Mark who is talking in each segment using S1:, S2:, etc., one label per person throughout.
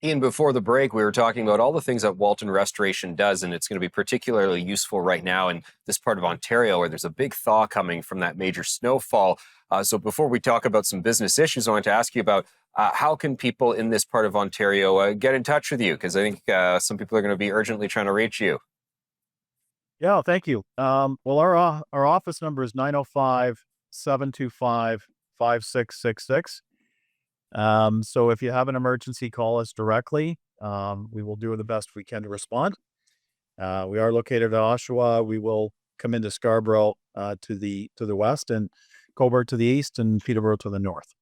S1: Ian, before the break, we were talking about all the things that Walton Restoration does, and it's going to be particularly useful right now in this part of Ontario where there's a big thaw coming from that major snowfall. So before we talk about some business issues, I wanted to ask you about how can people in this part of Ontario get in touch with you? Because I think some people are going to be urgently trying to reach you.
S2: Yeah, thank you. Well, our office number is 905-725-5666. So if you have an emergency, call us directly. We will do the best we can to respond. We are located at Oshawa. We will come into Scarborough to the west, and Cobourg to the east, and Peterborough to the north.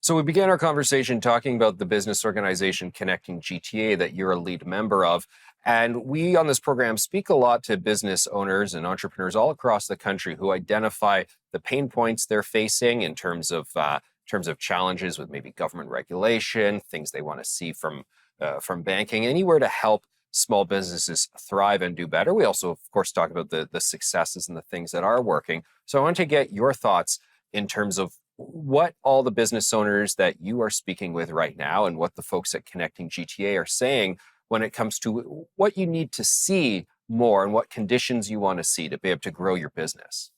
S1: So we began our conversation talking about the business organization Connecting GTA that you're a lead member of. And we on this program speak a lot to business owners and entrepreneurs all across the country who identify the pain points they're facing in terms of challenges with maybe government regulation, things they want to see from banking, anywhere to help small businesses thrive and do better. We also, of course, talk about the successes and the things that are working. So I want to get your thoughts in terms of what all the business owners that you are speaking with right now and what the folks at Connecting GTA are saying when it comes to what you need to see more and what conditions you want to see to be able to grow your business.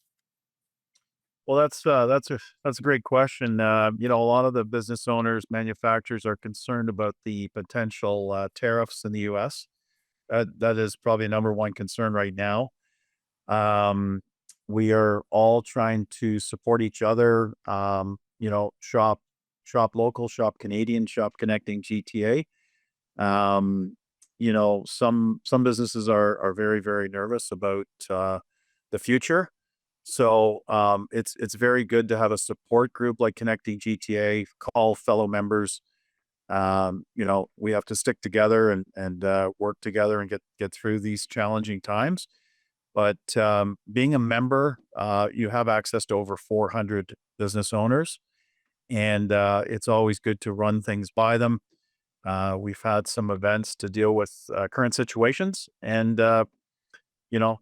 S2: Well, that's a great question. A lot of the business owners, manufacturers are concerned about the potential tariffs in the U.S. That is probably number one concern right now. Um, we are all trying to support each other. Shop local, shop Canadian, shop Connecting GTA. Some businesses are very very nervous about the future. So it's very good to have a support group like Connecting GTA. Call fellow members. We have to stick together and work together and get through these challenging times. But being a member, you have access to over 400 business owners, and it's always good to run things by them. We've had some events to deal with current situations, and you know,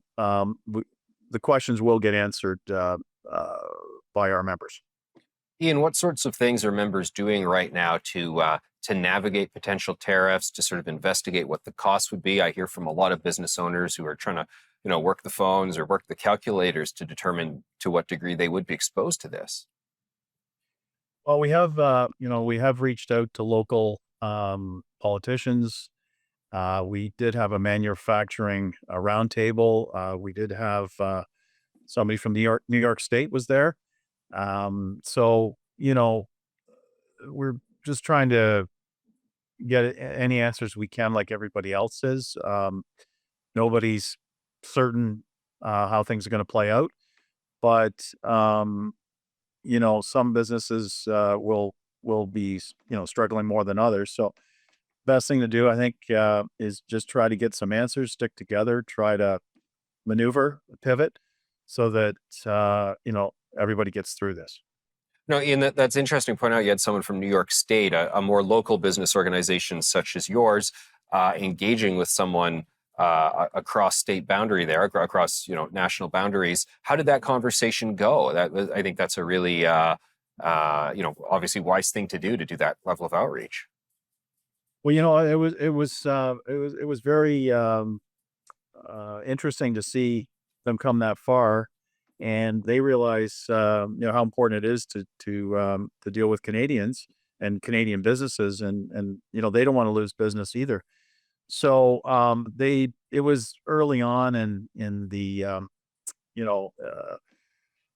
S2: the questions will get answered uh, by our members.
S1: Ian, what sorts of things are members doing right now to navigate potential tariffs, to sort of investigate what the cost would be? I hear from a lot of business owners who are trying to, work the phones or work the calculators to determine to what degree they would be exposed to this.
S2: Well, we have reached out to local politicians. We did have a manufacturing roundtable. We did have somebody from New York State was there. So we're just trying to get any answers we can, like everybody else is. Nobody's certain how things are going to play out, but some businesses will be struggling more than others. So best thing to do, I think, is just try to get some answers, stick together, try to maneuver, pivot, so that everybody gets through this.
S1: No, Ian, that's interesting. Point out you had someone from New York State, a more local business organization such as yours, engaging with someone across state boundary there, across national boundaries. How did that conversation go? I think that's a really obviously wise thing to do that level of outreach.
S2: Well, it was very interesting to see them come that far, and they realize how important it is to deal with Canadians and Canadian businesses, and they don't want to lose business either. So they it was early on in the you know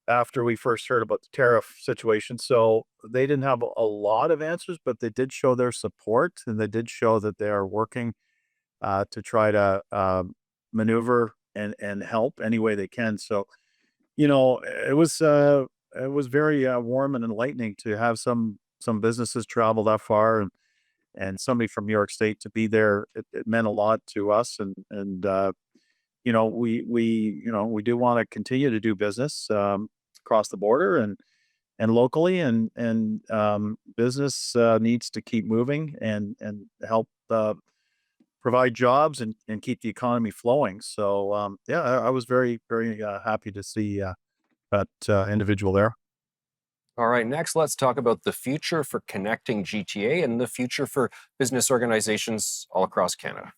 S2: after we first heard about the tariff situation. So they didn't have a lot of answers, but they did show their support, and they did show that they are working to try to maneuver and help any way they can. So you know, it was very warm and enlightening to have some businesses travel that far, and somebody from New York State to be there. It meant a lot to us, and we do want to continue to do business across the border and locally, and business needs to keep moving and help provide jobs and keep the economy flowing. So yeah, I was very very happy to see that individual there.
S1: All right, next, let's talk about the future for connecting GTA and the future for business organizations all across Canada.